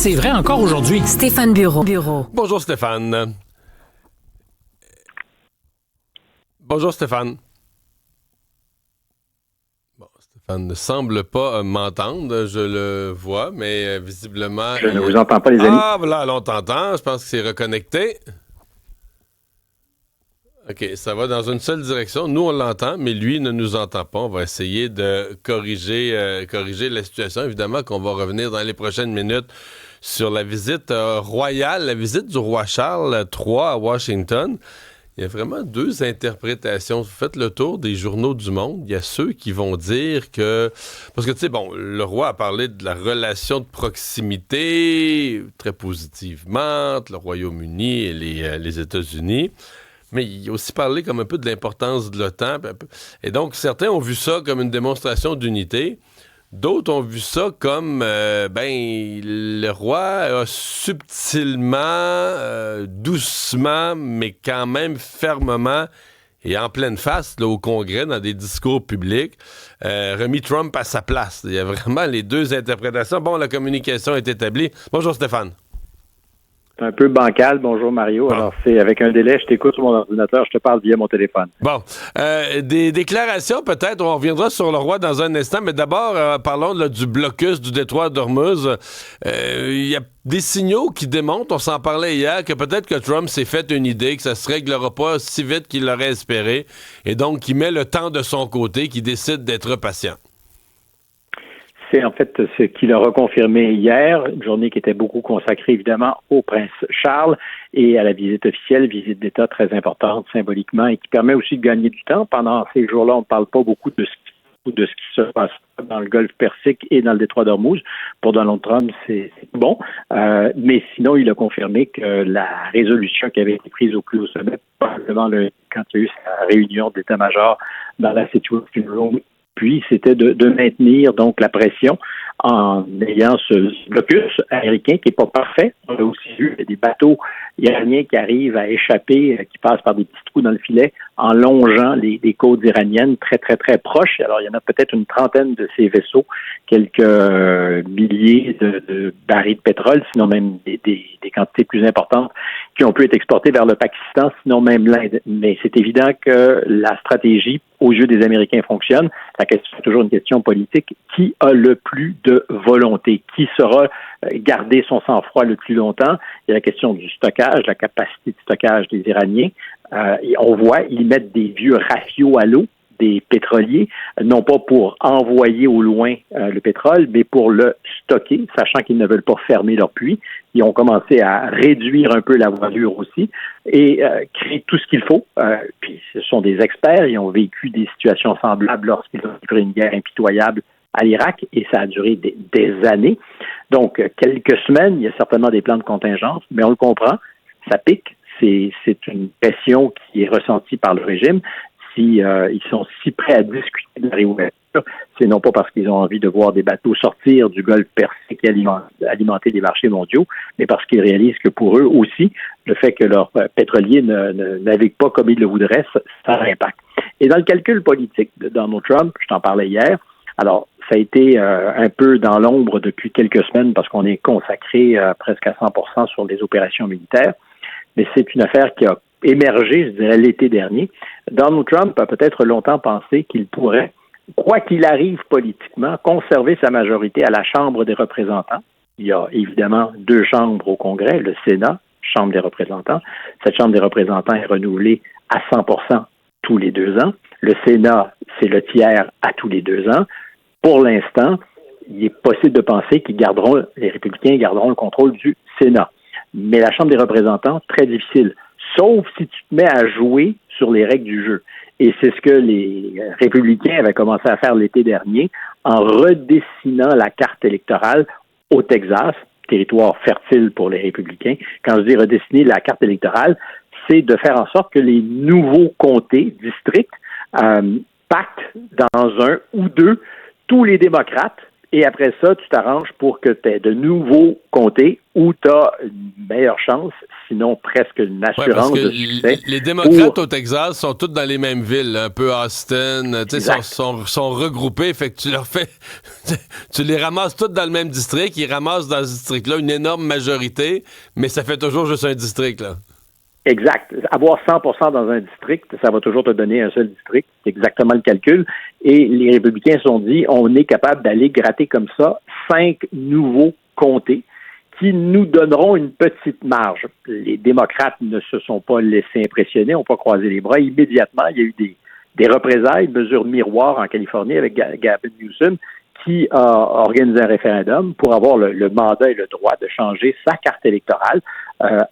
C'est vrai encore aujourd'hui. Stéphane Bureau. Bonjour Stéphane. Bonjour Stéphane. Bon, Stéphane ne semble pas m'entendre, je le vois, mais visiblement... Je ne vous entends pas, les amis. Ah, voilà, on t'entend. Je pense que c'est reconnecté. OK, ça va dans une seule direction. Nous, on l'entend, mais lui ne nous entend pas. On va essayer de corriger la situation. Évidemment qu'on va revenir dans les prochaines minutes sur la visite royale, la visite du roi Charles III à Washington. Il y a vraiment deux interprétations. Vous faites le tour des journaux du monde. Il y a ceux qui vont dire que... Parce que, tu sais, bon, le roi a parlé de la relation de proximité très positivement entre le Royaume-Uni et les États-Unis. Mais il a aussi parlé comme un peu de l'importance de l'OTAN. Et donc, certains ont vu ça comme une démonstration d'unité. D'autres ont vu ça comme, le roi a subtilement, doucement, mais quand même fermement et en pleine face là, au Congrès, dans des discours publics, remis Trump à sa place. Il y a vraiment les deux interprétations. Bon, la communication est établie. Bonjour Stéphane. C'est un peu bancal. Bonjour Mario. Bon. Alors, c'est avec un délai, je t'écoute sur mon ordinateur, je te parle via mon téléphone. Bon, des déclarations peut-être, on reviendra sur le roi dans un instant, mais d'abord, parlons là, du blocus du détroit d'Ormuz. Il y a des signaux qui démontrent, on s'en parlait hier, que peut-être que Trump s'est fait une idée, que ça se réglera pas si vite qu'il l'aurait espéré, et donc qu'il met le temps de son côté, qu'il décide d'être patient. C'est en fait ce qu'il a reconfirmé hier, une journée qui était beaucoup consacrée évidemment au prince Charles et à la visite officielle, visite d'État très importante symboliquement et qui permet aussi de gagner du temps. Pendant ces jours-là, on ne parle pas beaucoup de ce qui se passe dans le golfe Persique et dans le détroit d'Ormuz. Pour Donald Trump, c'est bon. Mais sinon, il a confirmé que la résolution qui avait été prise au plus haut sommet, probablement quand il y a eu sa réunion d'état-major dans la Situation Room, puis c'était de maintenir donc la pression en ayant ce blocus américain qui n'est pas parfait. On a aussi vu des bateaux iraniens qui arrivent à échapper, qui passent par des petits trous dans le filet en longeant les côtes iraniennes très, très, très proches. Alors, il y en a peut-être une trentaine de ces vaisseaux, quelques milliers de barils de pétrole, sinon même des quantités plus importantes qui ont pu être exportées vers le Pakistan, sinon même l'Inde. Mais c'est évident que la stratégie, aux yeux des Américains, fonctionne. La question est toujours une question politique. Qui a le plus de volonté? Qui saura garder son sang-froid le plus longtemps? Il y a la question du stockage, la capacité de stockage des Iraniens. Et on voit, ils mettent des vieux rafios à l'eau, des pétroliers, non pas pour envoyer au loin le pétrole, mais pour le stocker, sachant qu'ils ne veulent pas fermer leur puits. Ils ont commencé à réduire un peu la voilure aussi et créer tout ce qu'il faut. Puis ce sont des experts, ils ont vécu des situations semblables lorsqu'ils ont livré une guerre impitoyable à l'Irak et ça a duré des années. Donc, quelques semaines, il y a certainement des plans de contingence, mais on le comprend, ça pique. C'est une pression qui est ressentie par le régime. Si ils sont si prêts à discuter de la réouverture, c'est non pas parce qu'ils ont envie de voir des bateaux sortir du golfe Persique et alimenter les marchés mondiaux, mais parce qu'ils réalisent que pour eux aussi, le fait que leurs pétroliers ne naviguent pas comme ils le voudraient, ça a un impact. Et dans le calcul politique de Donald Trump, je t'en parlais hier, alors ça a été un peu dans l'ombre depuis quelques semaines parce qu'on est consacré presque à 100% sur les opérations militaires, mais c'est une affaire qui a émergé, je dirais, l'été dernier. Donald Trump a peut-être longtemps pensé qu'il pourrait, quoi qu'il arrive politiquement, conserver sa majorité à la Chambre des représentants. Il y a évidemment deux chambres au Congrès, le Sénat, Chambre des représentants. Cette Chambre des représentants est renouvelée à 100% tous les 2 ans. Le Sénat, c'est le tiers à tous les 2 ans. Pour l'instant, il est possible de penser les républicains garderont le contrôle du Sénat. Mais la Chambre des représentants, très difficile. Sauf si tu te mets à jouer sur les règles du jeu. Et c'est ce que les républicains avaient commencé à faire l'été dernier en redessinant la carte électorale au Texas, territoire fertile pour les républicains. Quand je dis redessiner la carte électorale, c'est de faire en sorte que les nouveaux comtés, districts, pactent dans un ou deux tous les démocrates Et après ça, tu t'arranges pour que tu aies de nouveaux comtés où tu as une meilleure chance, sinon presque une assurance de succès. Les démocrates au Texas sont tous dans les mêmes villes, un peu Austin, sont regroupés, fait que tu leur fais... tu les ramasses tous dans le même district, ils ramassent dans ce district-là une énorme majorité, mais ça fait toujours juste un district, là. Exact. Avoir 100% dans un district, ça va toujours te donner un seul district. C'est exactement le calcul. Et les républicains se sont dit, on est capable d'aller gratter comme ça 5 nouveaux comtés qui nous donneront une petite marge. Les démocrates ne se sont pas laissés impressionner, n'ont pas croisé les bras. Immédiatement, il y a eu des représailles, mesures miroirs en Californie avec Gavin Newsom, qui a organisé un référendum pour avoir le mandat et le droit de changer sa carte électorale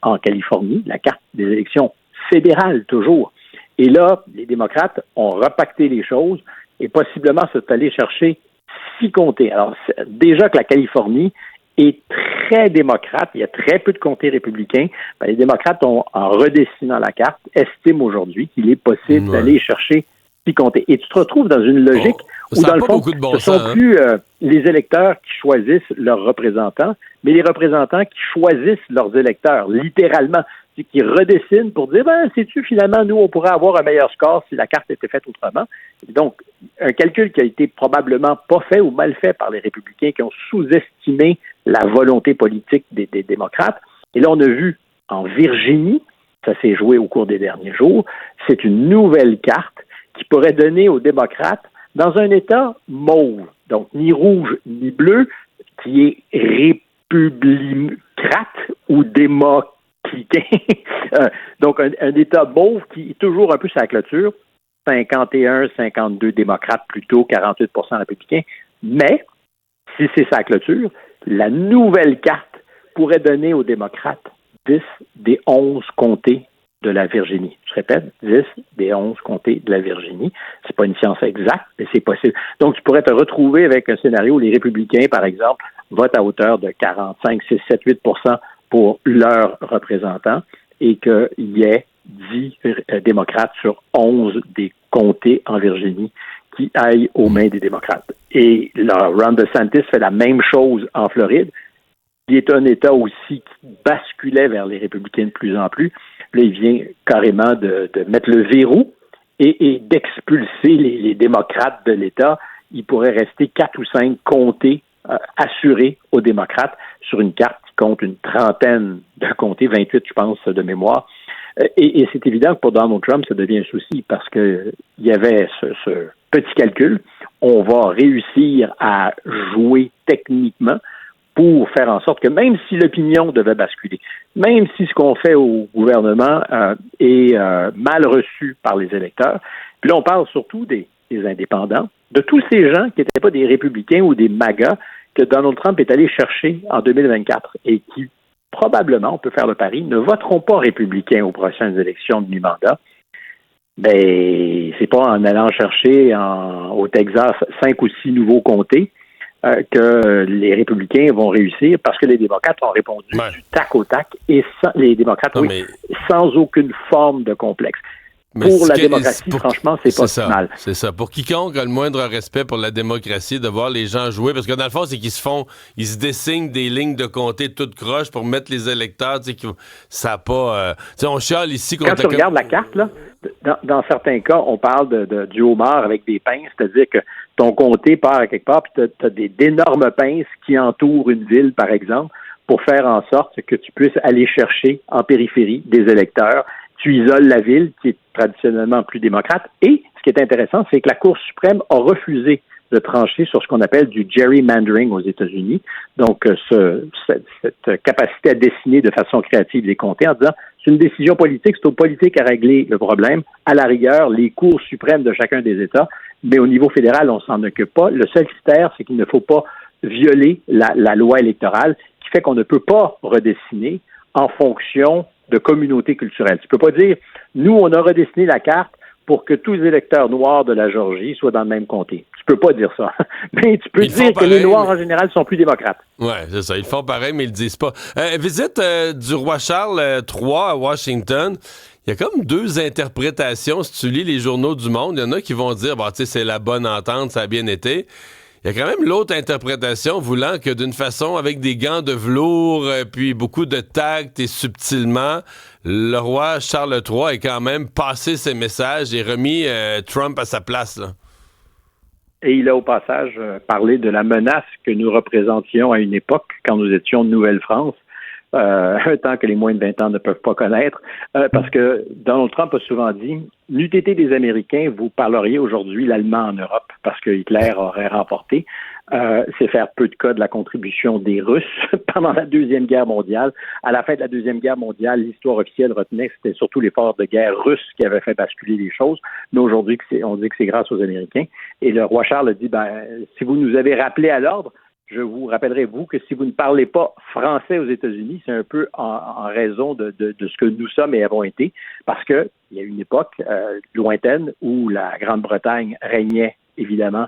en Californie, la carte des élections fédérales toujours. Et là, les démocrates ont repacté les choses et possiblement sont allés chercher 6 comtés. Alors, déjà que la Californie est très démocrate, il y a très peu de comtés républicains, les démocrates ont, en redessinant la carte, estiment aujourd'hui qu'il est possible d'aller chercher 6 comtés. Et tu te retrouves dans une logique où, dans le fond, ce ne sont plus les électeurs qui choisissent leurs représentants, mais les représentants qui choisissent leurs électeurs, littéralement, qui redessinent pour dire, sais-tu, finalement, nous, on pourrait avoir un meilleur score si la carte était faite autrement. Donc, un calcul qui a été probablement pas fait ou mal fait par les républicains qui ont sous-estimé la volonté politique des démocrates. Et là, on a vu en Virginie, ça s'est joué au cours des derniers jours, c'est une nouvelle carte qui pourrait donner aux démocrates dans un État mauve, donc ni rouge ni bleu, qui est républicrate ou démocratique. Donc un État mauve qui est toujours un peu sa clôture, 51-52 démocrates plutôt, 48 républicains. Mais, si c'est sa clôture, la nouvelle carte pourrait donner aux démocrates 10 des 11 comtés de la Virginie. Je répète, 10 des 11 comtés de la Virginie. C'est pas une science exacte, mais c'est possible. Donc, tu pourrais te retrouver avec un scénario où les républicains, par exemple, votent à hauteur de 45, 6, 7, 8 pour leurs représentants et qu'il y ait 10 démocrates sur 11 des comtés en Virginie qui aillent aux mains des démocrates. Et là, Ron DeSantis fait la même chose en Floride, qui est un État aussi qui basculait vers les républicains de plus en plus. Là, il vient carrément de mettre le verrou et d'expulser les démocrates de l'État. Il pourrait rester 4 ou 5 comtés assurés aux démocrates sur une carte qui compte une trentaine de comtés, 28, je pense, de mémoire. Et c'est évident que pour Donald Trump, ça devient un souci parce que il y avait ce petit calcul. On va réussir à jouer techniquement pour faire en sorte que même si l'opinion devait basculer, même si ce qu'on fait au gouvernement est mal reçu par les électeurs, puis là, on parle surtout des indépendants, de tous ces gens qui n'étaient pas des républicains ou des MAGA que Donald Trump est allé chercher en 2024 et qui, probablement, on peut faire le pari, ne voteront pas républicains aux prochaines élections de mi-mandat. Ben, c'est pas en allant chercher au Texas 5 ou 6 nouveaux comtés que les républicains vont réussir parce que les démocrates ont répondu du tac au tac et les démocrates, sans aucune forme de complexe. Pour la démocratie, franchement, c'est pas si mal. C'est ça. Pour quiconque a le moindre respect pour la démocratie, de voir les gens jouer, parce que dans le fond, c'est qu'ils se dessinent des lignes de comté toutes croches pour mettre les électeurs, tu sais, ça n'a pas... on chiale ici... Quand tu regardes la carte, là, dans certains cas, on parle du homard avec des pinces, c'est-à-dire que ton comté part à quelque part, puis tu as d'énormes pinces qui entourent une ville, par exemple, pour faire en sorte que tu puisses aller chercher en périphérie des électeurs. Tu isoles la ville, qui est traditionnellement plus démocrate. Et ce qui est intéressant, c'est que la Cour suprême a refusé de trancher sur ce qu'on appelle du gerrymandering aux États-Unis. Donc, cette capacité à dessiner de façon créative les comtés en disant c'est une décision politique, c'est aux politiques à régler le problème. À la rigueur, les cours suprêmes de chacun des États, mais au niveau fédéral, on s'en occupe pas. Le seul critère, c'est qu'il ne faut pas violer la loi électorale, qui fait qu'on ne peut pas redessiner en fonction de communautés culturelles. Tu peux pas dire, nous, on a redessiné la carte pour que tous les électeurs noirs de la Géorgie soient dans le même comté. Tu peux pas dire ça. Mais tu peux dire que les Noirs, en général, sont plus démocrates. Oui, c'est ça. Ils font pareil, mais ils le disent pas. Visite du roi Charles III à Washington. Il y a comme 2 interprétations. Si tu lis les journaux du monde, il y en a qui vont dire, c'est la bonne entente, ça a bien été. Il Il y a quand même l'autre interprétation voulant que d'une façon, avec des gants de velours, puis beaucoup de tact et subtilement, le roi Charles III ait quand même passé ses messages et remis Trump à sa place, là. Et il a au passage parlé de la menace que nous représentions à une époque quand nous étions de Nouvelle-France, un temps que les moins de 20 ans ne peuvent pas connaître, parce que Donald Trump a souvent dit, n'eût été des Américains, vous parleriez aujourd'hui l'allemand en Europe, parce que Hitler aurait remporté. C'est faire peu de cas de la contribution des Russes pendant la Deuxième Guerre mondiale. À la fin de la Deuxième Guerre mondiale, l'histoire officielle retenait que c'était surtout l'effort de guerre russe qui avait fait basculer les choses. Mais aujourd'hui, on dit que c'est grâce aux Américains. Et le roi Charles a dit, si vous nous avez rappelé à l'ordre, je vous rappellerai, vous, que si vous ne parlez pas français aux États-Unis, c'est un peu en raison de ce que nous sommes et avons été, parce qu'il y a une époque lointaine où la Grande-Bretagne régnait, évidemment,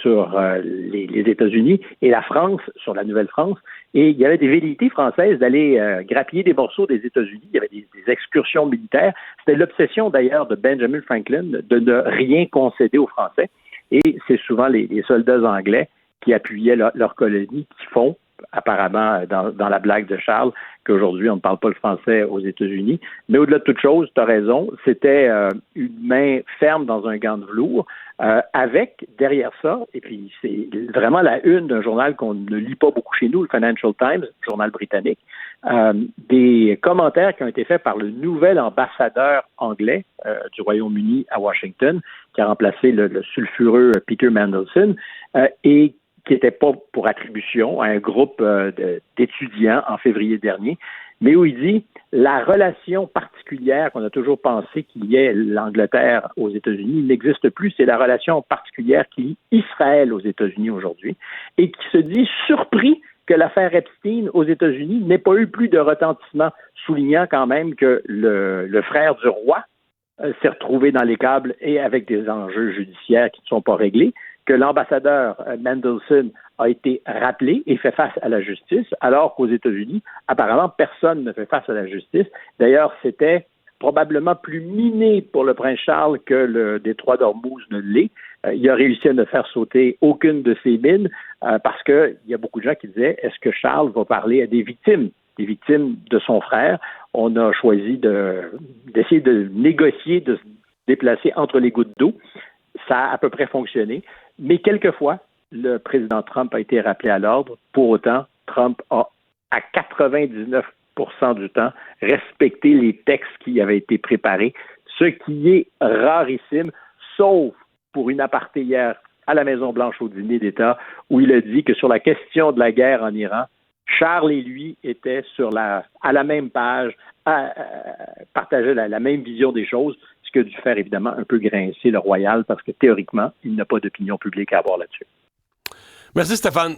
sur les États-Unis et la France sur la Nouvelle-France. Et il y avait des velléités françaises d'aller grappiller des morceaux des États-Unis. Il y avait des excursions militaires. C'était l'obsession, d'ailleurs, de Benjamin Franklin de ne rien concéder aux Français. Et c'est souvent les soldats anglais qui appuyaient leur colonie, qui font, apparemment, dans la blague de Charles, qu'aujourd'hui, on ne parle pas le français aux États-Unis. Mais au-delà de toute chose, tu as raison, c'était une main ferme dans un gant de velours, avec, derrière ça, et puis c'est vraiment la une d'un journal qu'on ne lit pas beaucoup chez nous, le Financial Times, journal britannique, des commentaires qui ont été faits par le nouvel ambassadeur anglais du Royaume-Uni à Washington, qui a remplacé le sulfureux Peter Mandelson, et qui n'était pas pour attribution à un groupe d'étudiants en février dernier, mais où il dit la relation particulière qu'on a toujours pensé qu'il y ait l'Angleterre aux États-Unis n'existe plus, c'est la relation particulière qui lie Israël aux États-Unis aujourd'hui, et qui se dit surpris que l'affaire Epstein aux États-Unis n'ait pas eu plus de retentissement, soulignant quand même que le frère du roi s'est retrouvé dans les câbles et avec des enjeux judiciaires qui ne sont pas réglés, que l'ambassadeur Mandelson a été rappelé et fait face à la justice, alors qu'aux États-Unis, apparemment, personne ne fait face à la justice. D'ailleurs, c'était probablement plus miné pour le prince Charles que le détroit d'Ormuz ne l'est. Il a réussi à ne faire sauter aucune de ses mines parce qu'il y a beaucoup de gens qui disaient, est-ce que Charles va parler à des victimes de son frère? On a choisi d'essayer de négocier, de se déplacer entre les gouttes d'eau. Ça a à peu près fonctionné. Mais quelquefois, le président Trump a été rappelé à l'ordre. Pour autant, Trump a, à 99% du temps, respecté les textes qui avaient été préparés, ce qui est rarissime, sauf pour une aparté hier à la Maison-Blanche au dîner d'État, où il a dit que sur la question de la guerre en Iran, Charles et lui étaient à la même page, partageaient la même vision des choses, ce qui a dû faire évidemment un peu grincer le royal parce que théoriquement, il n'a pas d'opinion publique à avoir là-dessus. Merci Stéphane.